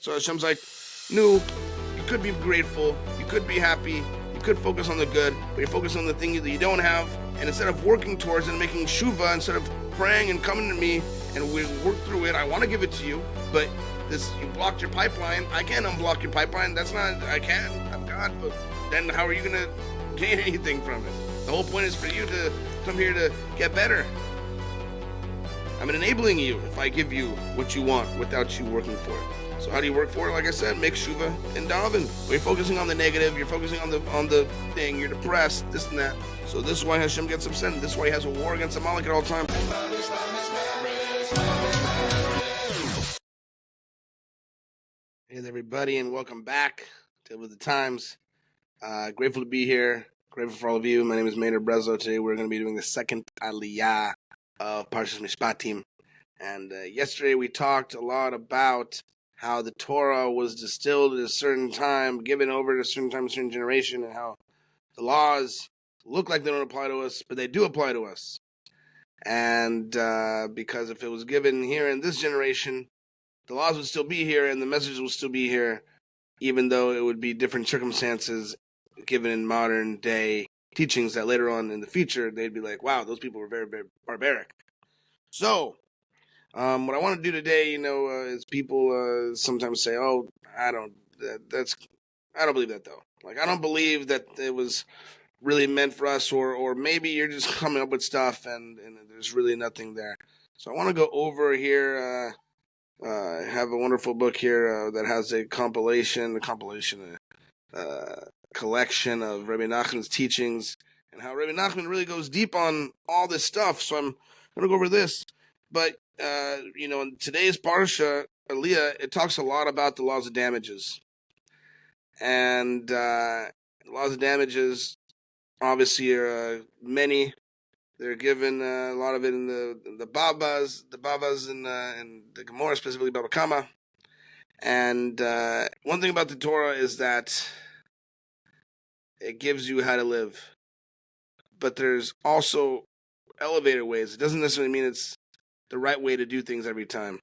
So Hashem's like, no, you could be grateful, you could be happy, you could focus on the good, but you're focusing on the thing that you don't have, and instead of working towards it and making shuvah, instead of praying and coming to me and we work through it, I want to give it to you, but you blocked your pipeline. I can't unblock your pipeline. I can't. I'm God, but then how are you going to gain anything from it? The whole point is for you to come here to get better. I'm enabling you if I give you what you want without you working for it. So how do you work for it? Like I said, make shuvah and daven. You're focusing on the negative. You're focusing on the thing. You're depressed, this and that. So this is why Hashem gets upset. This is why he has a war against Amalek at all times. Hey there, everybody, and welcome back to the Times. Grateful to be here. Grateful for all of you. My name is Maynard Breslow. Today we're going to be doing the second Aliyah of Parshis Mishpatim. And yesterday we talked a lot about how the Torah was distilled at a certain time, given over at a certain time, a certain generation, and how the laws look like they don't apply to us, but they do apply to us. And because if it was given here in this generation, the laws would still be here and the message will still be here, even though it would be different circumstances given in modern day teachings that later on in the future, they'd be like, wow, those people were very, very barbaric. So, what I want to do today, is people sometimes say, oh, I don't believe that though. Like, I don't believe that it was really meant for us, or maybe you're just coming up with stuff and there's really nothing there. So I want to go over here, I have a wonderful book here that has a collection of Rebbe Nachman's teachings and how Rebbe Nachman really goes deep on all this stuff. So I'm going to go over this. But, in today's Parsha, Aliyah, it talks a lot about the laws of damages. And laws of damages obviously are many. They're given a lot of it in the Babas in the Gemara, specifically Baba Kama. And one thing about the Torah is that it gives you how to live. But there's also elevated ways. It doesn't necessarily mean it's the right way to do things every time.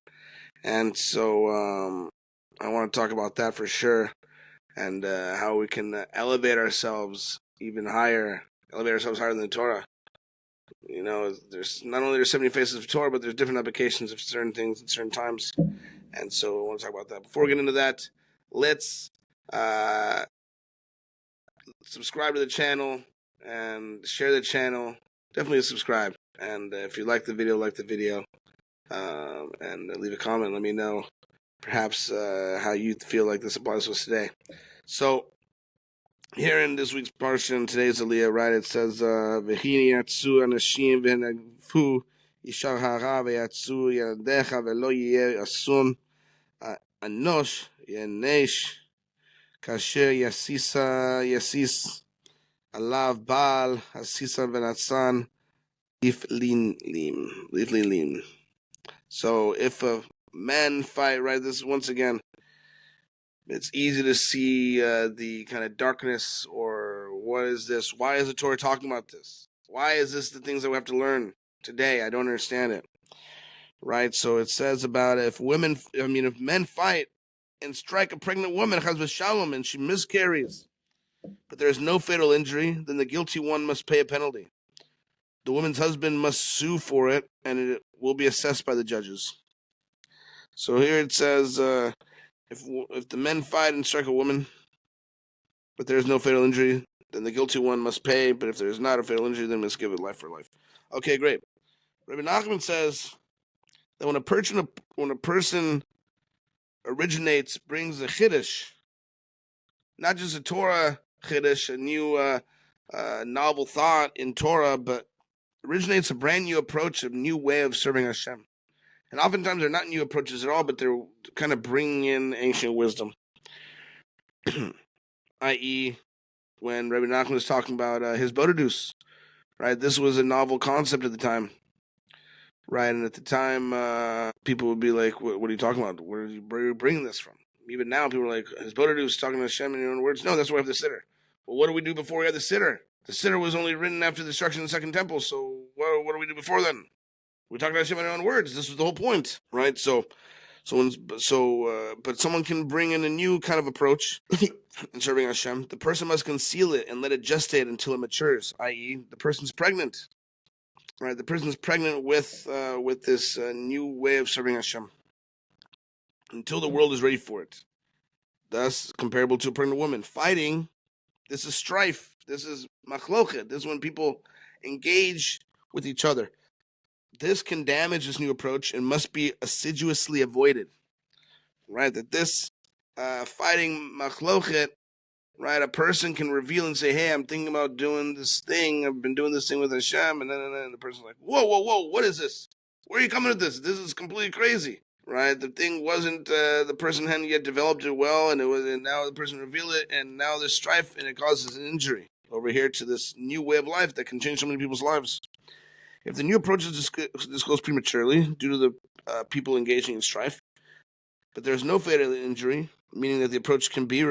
And so I want to talk about that for sure. And how we can elevate ourselves even higher, than the Torah. There's not only 70 faces of Torah, but there's different applications of certain things at certain times. And so I want to talk about that. Before we get into that, let's subscribe to the channel and share the channel. Definitely subscribe. And if you like the video, and leave a comment. Let me know perhaps how you feel like this applies to us today. So, here in this week's Parsha, in today's Aliyah, right, it says, V'chini yatsu anashim v'henagfu yishar hara v'yatsu yadecha v'lo yeh asum anosh yenesh kasher yasis alav baal hasisa v'natzan iflilim. So if a man fight, right, this once again, it's easy to see the kind of darkness, or what is this? Why is the Torah talking about this? Why is this the things that we have to learn today? I don't understand it. Right? So it says about if men fight and strike a pregnant woman, Shalom, and she miscarries, but there is no fatal injury, then the guilty one must pay a penalty. The woman's husband must sue for it, and it will be assessed by the judges. So here it says, if the men fight and strike a woman, but there is no fatal injury, then the guilty one must pay. But if there is not a fatal injury, then must give it life for life. Okay, great. Rebbe Nachman says that when a person originates, brings a chiddush, not just a Torah chiddush, a new novel thought in Torah, but originates a brand new approach, a new way of serving Hashem. And oftentimes they're not new approaches at all, but they're kind of bringing in ancient wisdom. I.e., when Rebbe Nachman was talking about his Bodadus, right? This was a novel concept at the time, right? And at the time, people would be like, what are you talking about? Where are you bringing this from? Even now, people are like, his Bodadus talking to Hashem in your own words. No, that's why we have the Siddur. Well, what do we do before we have the Siddur? The Siddur was only written after the destruction of the Second Temple, so what do we do before then? We talked about Hashem in our own words. This was the whole point, right? So But someone can bring in a new kind of approach in serving Hashem. The person must conceal it and let it gestate until it matures, i.e., the person's pregnant. Right, the person's pregnant with this new way of serving Hashem until the world is ready for it. Thus, comparable to a pregnant woman. Fighting, this is strife. This is machlochet. This is when people engage with each other. This can damage this new approach and must be assiduously avoided. Right, that this fighting machlochet, right, a person can reveal and say, hey, I'm thinking about doing this thing. I've been doing this thing with Hashem. And then the person's like, whoa, what is this? Where are you coming with this? This is completely crazy. Right, the thing wasn't, the person hadn't yet developed it well, and now the person revealed it, and now there's strife, and it causes an injury over here to this new way of life that can change so many people's lives. If the new approach is disclosed prematurely due to the people engaging in strife, but there's no fatal injury, meaning that the approach can be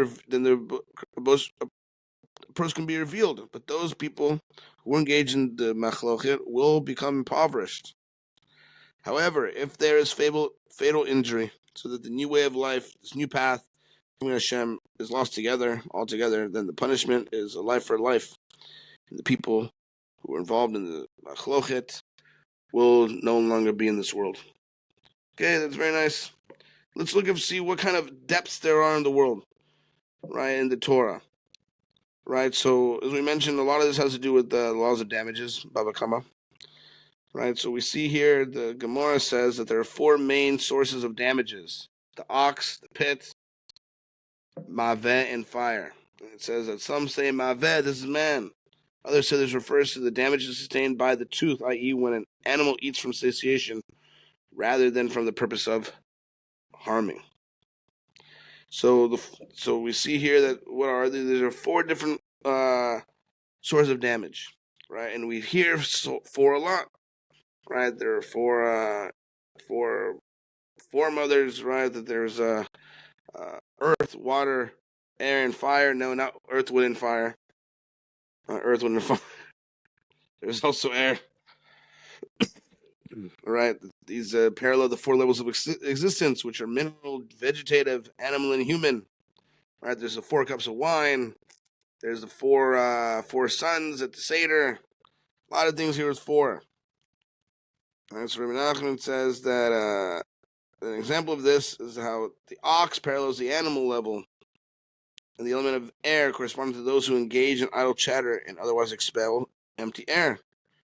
approach can be revealed, but those people who engage in the machlochet will become impoverished. However, if there is fatal injury, so that the new way of life, this new path, Hashem, is lost altogether, then the punishment is a life for life. And the people who are involved in the machlochet will no longer be in this world. Okay, that's very nice. Let's look and see what kind of depths there are in the world, right, in the Torah. Right, so as we mentioned, a lot of this has to do with the laws of damages, Baba Kama. Right, so we see here the Gemara says that there are 4 main sources of damages: the ox, the pit, maveh, and fire. And it says that some say maveh, this is man. Others say this refers to the damages sustained by the tooth, i.e., when an animal eats from satiation rather than from the purpose of harming. So we see here that there are 4 different sources of damage, right? And we hear 4 a lot. Right, there are four mothers. Right, that there's earth, water, air, and fire. No, not earth, wind, and fire. Earth, wind, and fire. There's also air. Right, these parallel the 4 levels of existence, which are mineral, vegetative, animal, and human. Right, there's the 4 cups of wine. There's the 4 suns at the Seder. A lot of things here with 4. Right, so Rebbe Nachman says that an example of this is how the ox parallels the animal level, and the element of air corresponding to those who engage in idle chatter and otherwise expel empty air.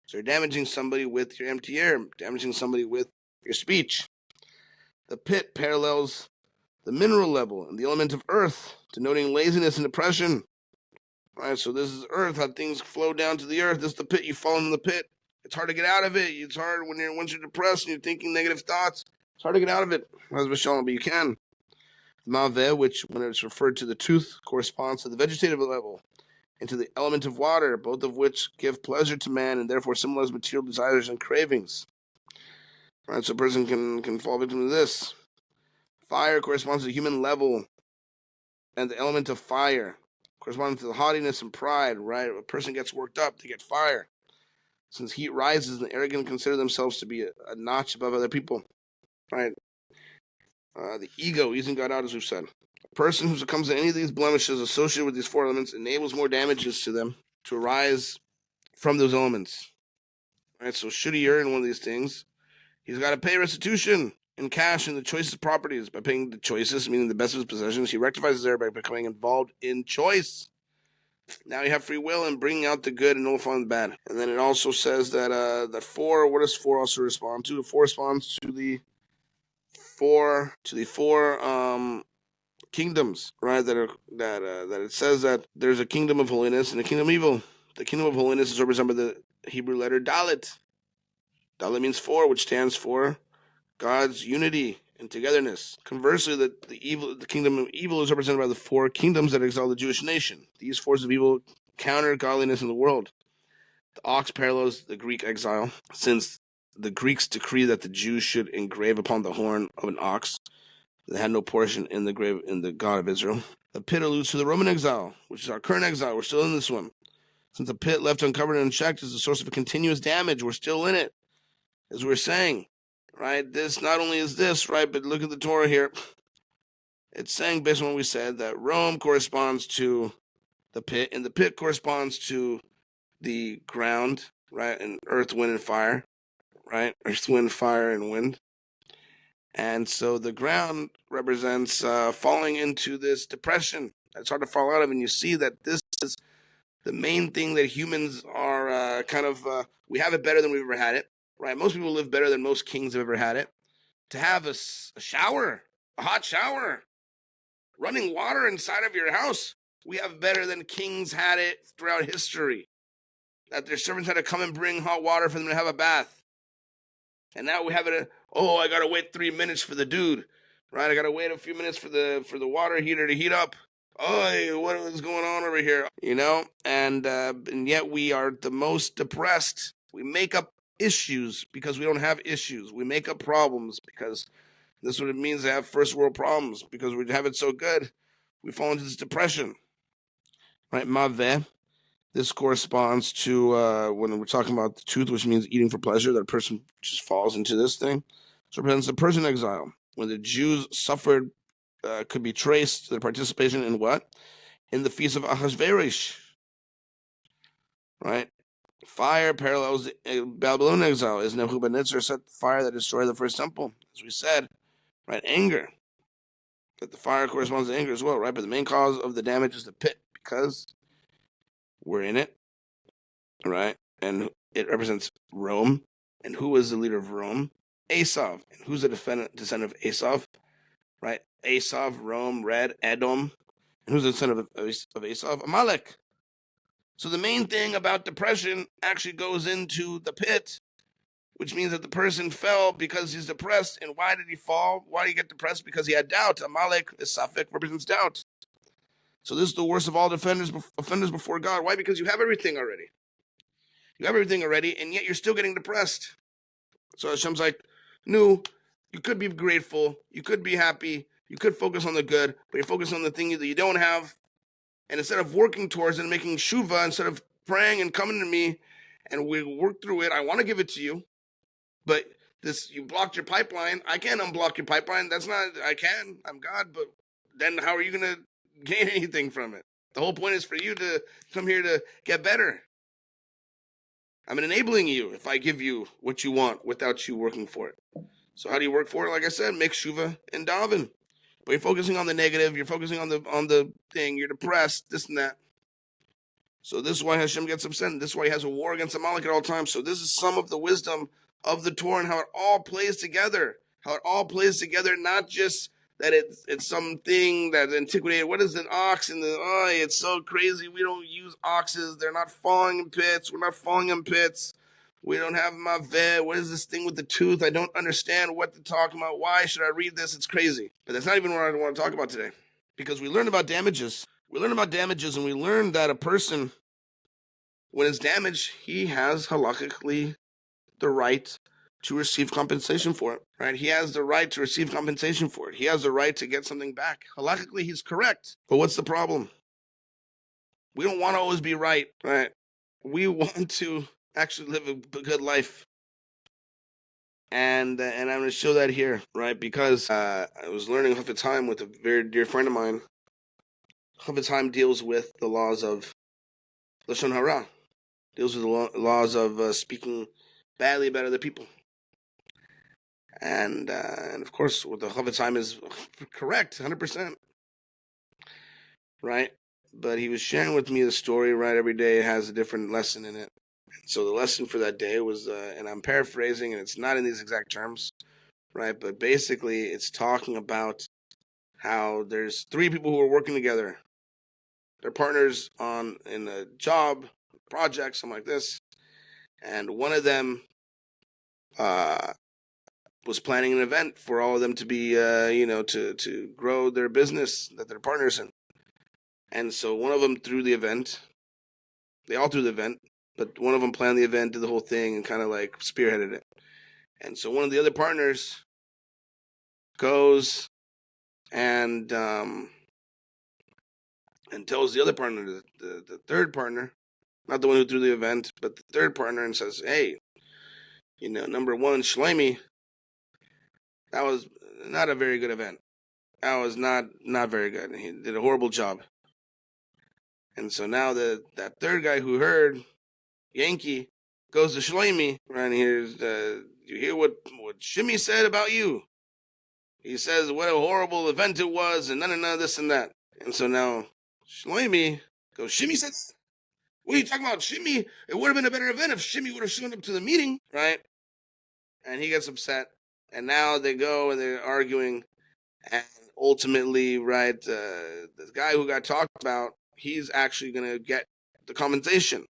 So you're damaging somebody with your empty air, damaging somebody with your speech. The pit parallels the mineral level and the element of earth, denoting laziness and depression. Right, so this is earth, how things flow down to the earth. This is the pit, you fall in the pit. It's hard to get out of it. It's hard once you're depressed and you're thinking negative thoughts. It's hard to get out of it. Shalom, but you can. Maveh, which when it's referred to the tooth, corresponds to the vegetative level and to the element of water, both of which give pleasure to man and therefore symbolize material desires and cravings. Right, so a person can fall victim to this. Fire corresponds to the human level and the element of fire, corresponding to the haughtiness and pride. Right, a person gets worked up to get fire. Since heat rises, the arrogant consider themselves to be a notch above other people. Right? The ego, easing God out, as we've said. A person who succumbs to any of these blemishes associated with these 4 elements enables more damages to them to arise from those elements. Right? So should he earn one of these things, he's got to pay restitution in cash in the choicest properties. By paying the choicest, meaning the best of his possessions, he rectifies his error by becoming involved in choice. Now you have free will and bringing out the good and nullifying the bad. And then it also says that that 4. What does 4 also respond to? 4 responds to the four kingdoms, right? That it says that there's a kingdom of holiness and a kingdom of evil. The kingdom of holiness is represented by the Hebrew letter Dalet. Dalet means 4, which stands for God's unity and togetherness. Conversely, the kingdom of evil is represented by the 4 kingdoms that exile the Jewish nation. These forces of evil counter godliness in the world. The ox parallels the Greek exile, since the Greeks decree that the Jews should engrave upon the horn of an ox. They had no portion in the God of Israel. The pit alludes to the Roman exile, which is our current exile. We're still in this one. Since the pit left uncovered and unchecked is the source of continuous damage, we're still in it, as we were saying. right? This not only is this, right, but look at the Torah here. It's saying, based on what we said, that Rome corresponds to the pit, and the pit corresponds to the ground, right, and earth, wind, and fire, right? Earth, wind, fire, and wind. And so the ground represents falling into this depression. It's hard to fall out of, and you see that this is the main thing that humans are we have it better than we've ever had it, right? Most people live better than most kings have ever had it. To have a shower, a hot shower, running water inside of your house, we have better than kings had it throughout history. That their servants had to come and bring hot water for them to have a bath. And now we have it, I got to wait 3 minutes for the dude, right? I got to wait a few minutes for the water heater to heat up. What is going on over here? And yet we are the most depressed. We make up issues because we don't have issues. We make up problems because this is what it means to have first world problems, because we have it so good. We fall into this depression, right? Maveh. This corresponds to when we're talking about the tooth, which means eating for pleasure, that a person just falls into this thing. So it represents the Persian exile. When the Jews suffered, could be traced to their participation in what? In the feast of Ahasuerus. Right? Fire parallels the Babylonian exile. Is Nebuchadnezzar set fire that destroyed the first temple? As we said, right? Anger. That the fire corresponds to anger as well, right? But the main cause of the damage is the pit, because we're in it, right? And it represents Rome. And who was the leader of Rome? Esav. And who's the descendant of Esav? Right? Esav, Rome, Red, Edom. And who's the descendant of Esav? Amalek. So the main thing about depression actually goes into the pit, which means that the person fell because he's depressed. And why did he fall? Why did he get depressed? Because he had doubt. Amalek, Safek, represents doubt. So this is the worst of all offenders before God. Why? Because you have everything already. You have everything already, and yet you're still getting depressed. So Hashem's like, no, you could be grateful, you could be happy, you could focus on the good, but you're focusing on the thing that you don't have. And instead of working towards it and making shuvah, instead of praying and coming to me, and we work through it, I want to give it to you, but you blocked your pipeline. I can't unblock your pipeline. I can. I'm God, but then how are you going to gain anything from it? The whole point is for you to come here to get better. I'm enabling you if I give you what you want without you working for it. So how do you work for it? Like I said, make shuvah and daven. But you're focusing on the negative. You're focusing on the thing. You're depressed, this and that. So this is why Hashem gets upset. And this is why he has a war against Amalek at all times. So this is some of the wisdom of the Torah and how it all plays together. How it all plays together, not just that it's something that's antiquated. What is an ox? It's so crazy. We don't use oxes. They're not falling in pits. We're not falling in pits. We don't have maveh. What is this thing with the tooth? I don't understand what they're talking about. Why should I read this? It's crazy. But that's not even what I want to talk about today. Because we learned about damages. We learned about damages, and we learned that a person, when it's damaged, he has halakhically the right to receive compensation for it, right? He has the right to receive compensation for it. He has the right to get something back. Halakhically, he's correct. But what's the problem? We don't want to always be right, right? We want to actually live a good life. And I'm going to show that here, right? Because I was learning Chafetz Chaim with a very dear friend of mine. Chafetz Chaim deals with the laws of Lashon Hara, deals with the laws of speaking badly about other people. And of course, what the Chafetz Chaim is correct, 100%. Right? But he was sharing with me the story, right? Every day has a different lesson in it. So the lesson for that day was, and I'm paraphrasing, and it's not in these exact terms, right? But basically, it's talking about how there's 3 people who are working together. They're partners in a job, project, something like this. And one of them was planning an event for all of them to be, to grow their business that they're partners in. And so one of them threw the event. They all threw the event, but one of them planned the event, did the whole thing, and kind of like spearheaded it. And so one of the other partners goes and tells the other partner, the third partner, not the one who threw the event, but the third partner, and says, hey, number one, Shlomi, That was not a very good event. That was not very good. He did a horrible job. And so now that third guy who heard Yankee goes to Shlomi, right, and hears, you hear what Shimmy said about you. He says what a horrible event it was, and none this and that. And so now Shlomi goes, Shimmy said, what are you talking about? Shimmy, it would have been a better event if Shimmy would have shown up to the meeting, right? And he gets upset. And now they go and they're arguing. And ultimately, right, the guy who got talked about, he's actually going to get the compensation,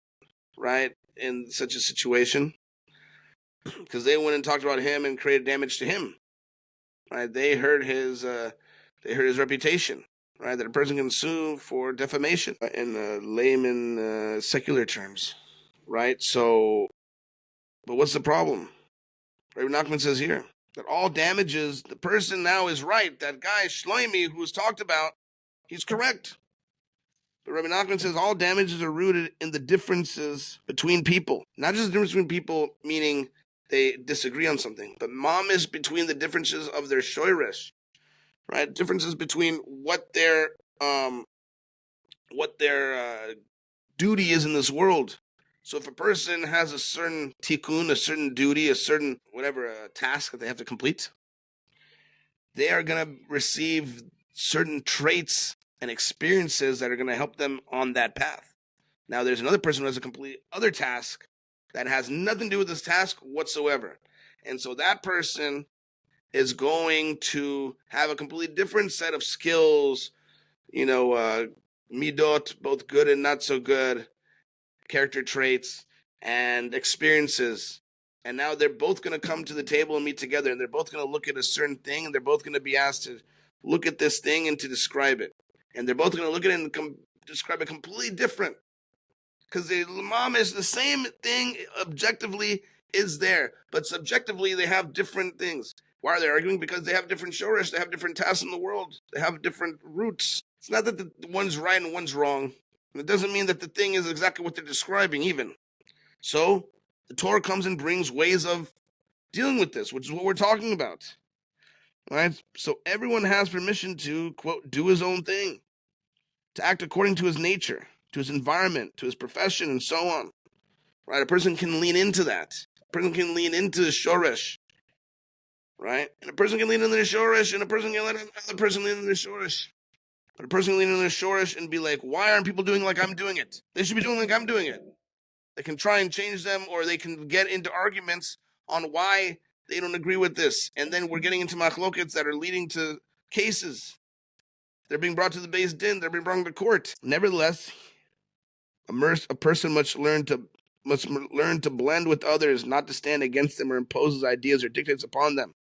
right, in such a situation. Because they went and talked about him and created damage to him. Right? They hurt his reputation. Right? That a person can sue for defamation in layman secular terms. Right? So, but what's the problem? Rebbe Nachman says here that all damages, the person now is right. That guy, Shlomi, who was talked about, he's correct. But Rebbe Nachman says all damages are rooted in the differences between people. Not just the difference between people, meaning they disagree on something, but mamish between the differences of their shoresh, right? Differences between what their duty is in this world. So if a person has a certain tikkun, a certain duty, a certain task that they have to complete, they are going to receive certain traits and experiences that are going to help them on that path. Now there's another person who has a complete other task that has nothing to do with this task whatsoever. And so that person is going to have a completely different set of skills, midot, both good and not so good, character traits, and experiences. And now they're both going to come to the table and meet together, and they're both going to look at a certain thing, and they're both going to be asked to look at this thing and to describe it. And they're both going to look at it and describe it completely different. Because the mom is the same thing objectively is there, but subjectively they have different things. Why are they arguing? Because they have different shoresh, they have different tasks in the world, they have different roots. It's not that the one's right and one's wrong. It doesn't mean that the thing is exactly what they're describing even. So the Torah comes and brings ways of dealing with this, which is what we're talking about. Right? So everyone has permission to, quote, do his own thing, to act according to his nature, to his environment, to his profession, and so on. Right? A person can lean into that. A person can lean into the shoresh. Right? And a person can lean into the shoresh, and a person can let another person lean into the shoresh. But a person can lean into the shoresh and be like, why aren't people doing like I'm doing it? They should be doing like I'm doing it. They can try and change them, or they can get into arguments on why they don't agree with this. And then we're getting into machlokets that are leading to cases. They're being brought to the Beis Din. They're being brought to court. Nevertheless, a person must learn to blend with others, not to stand against them or impose his ideas or dictates upon them.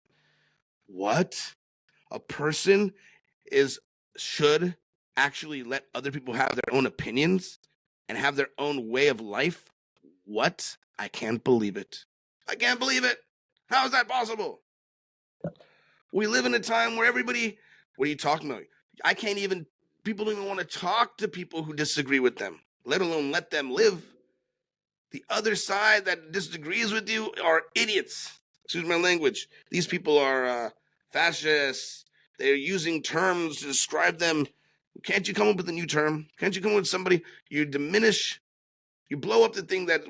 What? A person should actually let other people have their own opinions and have their own way of life? What? I can't believe it. I can't believe it. How is that possible? We live in a time where everybody, what are you talking about? People don't even want to talk to people who disagree with them, let alone let them live. The other side that disagrees with you are idiots. Excuse my language. These people are fascists. They're using terms to describe them. Can't you come up with a new term? Can't you come up with somebody? You blow up the thing that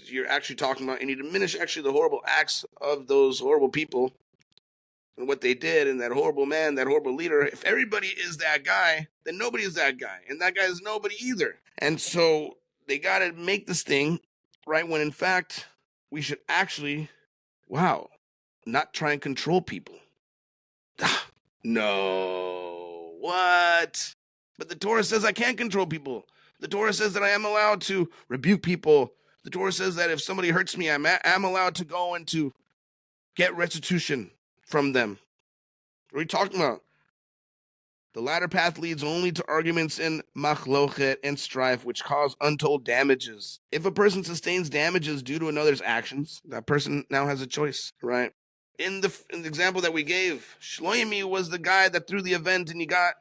you're actually talking about, and you diminish actually the horrible acts of those horrible people and what they did, and that horrible man, that horrible leader. If everybody is that guy, then nobody is that guy, and that guy is nobody either. And so they got to make this thing right, when in fact we should actually, not try and control people. No, what? But the Torah says I can't control people. The Torah says that I am allowed to rebuke people. The Torah says that if somebody hurts me, I'm allowed to go and to get restitution from them. What are you talking about? The latter path leads only to arguments in machlochet and strife, which cause untold damages. If a person sustains damages due to another's actions, that person now has a choice, right? In the example that we gave, Shlomi was the guy that threw the event, and you got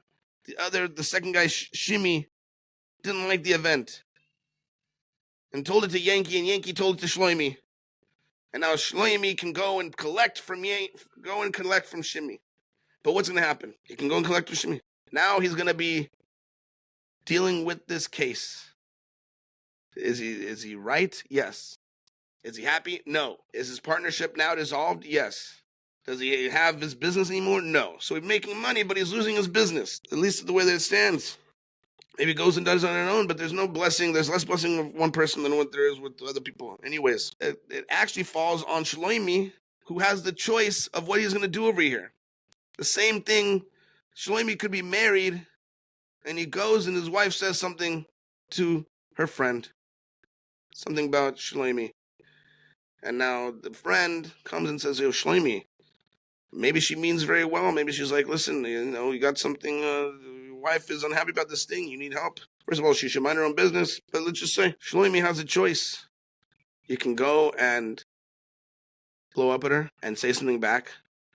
the second guy, Shimi, didn't like the event and told it to Yankee, and Yankee told it to Shlomi. And now Shlomi can go and collect from Shimi. But what's going to happen? He can go and collect from Shimi. Now he's going to be dealing with this case. Is he right? Yes. Is he happy? No. Is his partnership now dissolved? Yes. Does he have his business anymore? No. So he's making money, but he's losing his business. At least the way that it stands. Maybe he goes and does it on his own, but there's no blessing. There's less blessing of one person than what there is with other people. Anyways, it actually falls on Shlomi, who has the choice of what he's going to do over here. The same thing, Shlomi could be married, and he goes and his wife says something to her friend. Something about Shlomi. And now the friend comes and says, yo, Shlomi, maybe she means very well. Maybe she's like, listen, you got something, your wife is unhappy about this thing. You need help. First of all, she should mind her own business. But let's just say, Shlomi has a choice. You can go and blow up at her and say something back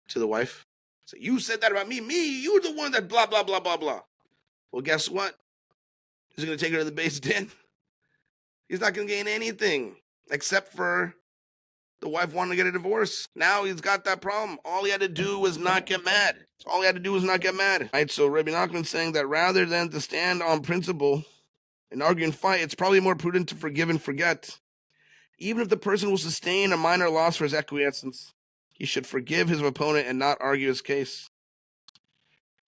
to the wife. Say, you said that about me. You're the one that blah, blah, blah, blah, blah. Well, guess what? He's going to take her to the base den. He's not going to gain anything except for the wife wanted to get a divorce. Now he's got that problem. All he had to do was not get mad. Right? So Rebbe Nachman saying that rather than to stand on principle and argue and fight, it's probably more prudent to forgive and forget. Even if the person will sustain a minor loss for his acquiescence, he should forgive his opponent and not argue his case.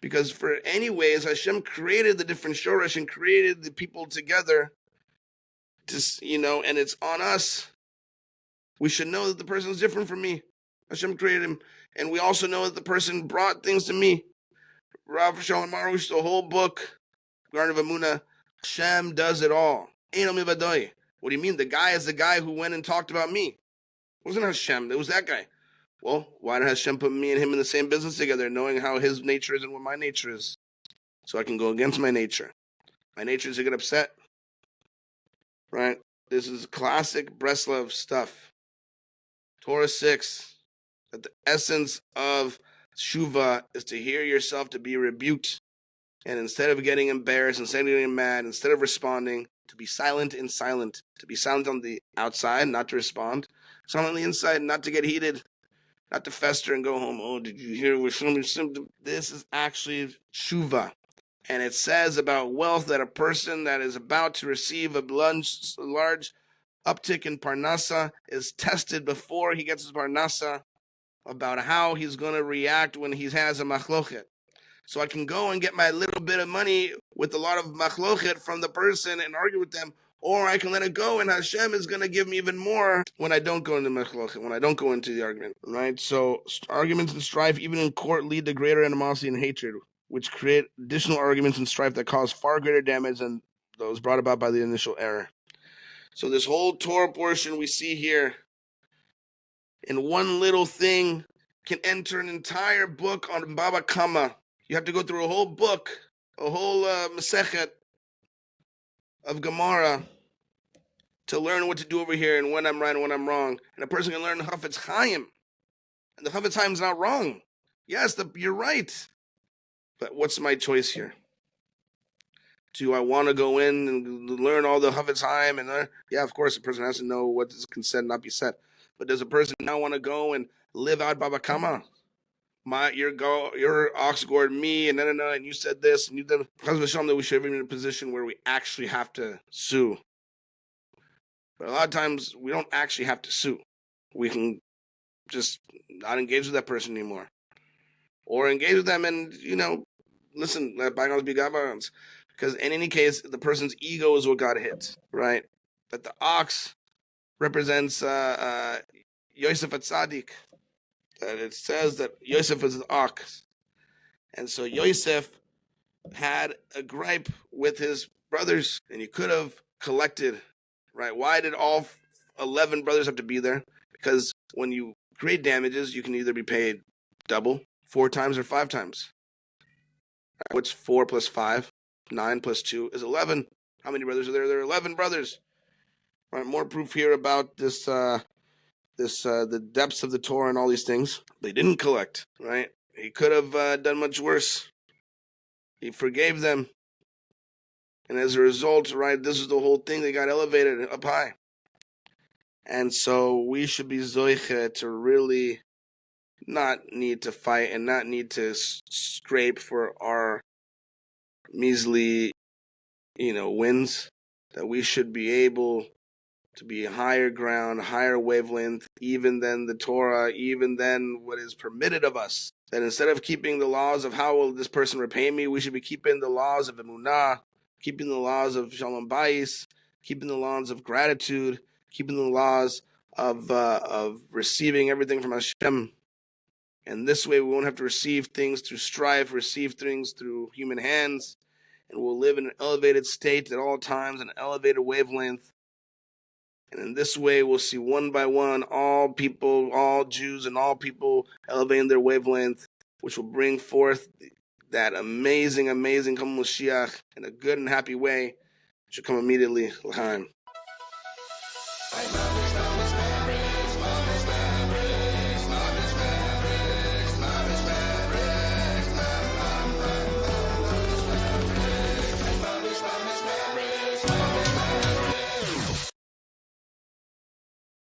Because for anyways, Hashem created the different shorosh and created the people together and it's on us. We should know that the person is different from me. Hashem created him. And we also know that the person brought things to me. Rav Shalom Arush, the whole book, Garden of Amunah, Hashem does it all. What do you mean? The guy is the guy who went and talked about me. It wasn't Hashem. It was that guy. Well, why did Hashem put me and him in the same business together, knowing how his nature is and what my nature is? So I can go against my nature. My nature is to get upset. Right? This is classic Breslow stuff. Torah 6, that the essence of Shuvah is to hear yourself to be rebuked. And instead of getting embarrassed, instead of getting mad, instead of responding, to be silent and silent. To be silent on the outside, not to respond. Silent on the inside, not to get heated. Not to fester and go home. Oh, did you hear what Shlomi said? This is actually Shuvah. And it says about wealth that a person that is about to receive a large uptick in Parnasa is tested before he gets his Parnasa about how he's going to react when he has a machlochet. So I can go and get my little bit of money with a lot of machlochet from the person and argue with them, or I can let it go and Hashem is going to give me even more when I don't go into machlochet, when I don't go into the argument. Right? So arguments and strife, even in court, lead to greater animosity and hatred, which create additional arguments and strife that cause far greater damage than those brought about by the initial error. So this whole Torah portion we see here, in one little thing, can enter an entire book on Baba Kama. You have to go through a whole book, a whole Masechet of Gemara to learn what to do over here and when I'm right and when I'm wrong. And a person can learn Chafetz Chaim. And the Chafetz Chaim is not wrong. Yes, you're right. But what's my choice here? Do I want to go in and learn all the Chafetz Chaim? And yeah, of course, a person has to know what can said and not be said. But does a person now want to go and live out Baba Kama? Your ox gored me, and and you said this, and you did. That we should be in a position where we actually have to sue. But a lot of times we don't actually have to sue. We can just not engage with that person anymore, or engage with them and listen, let bygones be bygones. Because in any case, the person's ego is what got hit, right? But the ox represents Yosef Atzadik. That it says that Yosef is the ox. And so Yosef had a gripe with his brothers, and he could have collected, right? Why did all 11 brothers have to be there? Because when you create damages, you can either be paid double, 4 times, or 5 times. Right? What's 4 plus 5? 9 plus 2 is 11. How many brothers are there? There are 11 brothers. Right? More proof here about this the depths of the Torah and all these things. They didn't collect, right? He could have done much worse. He forgave them. And as a result, right, this is the whole thing. They got elevated up high. And so we should be zoiche to really not need to fight and not need to scrape for our measly, wins. That we should be able to be higher ground, higher wavelength, even than the Torah, even than what is permitted of us. That instead of keeping the laws of how will this person repay me, we should be keeping the laws of emunah, keeping the laws of Shalom Bayis, keeping the laws of gratitude, keeping the laws of receiving everything from Hashem. And this way we won't have to receive things through strife, receive things through human hands, and we'll live in an elevated state at all times, an elevated wavelength. And in this way, we'll see one by one all people, all Jews and all people elevating their wavelength, which will bring forth that amazing, amazing Kam Mashiach in a good and happy way. It should come immediately. L'chaim.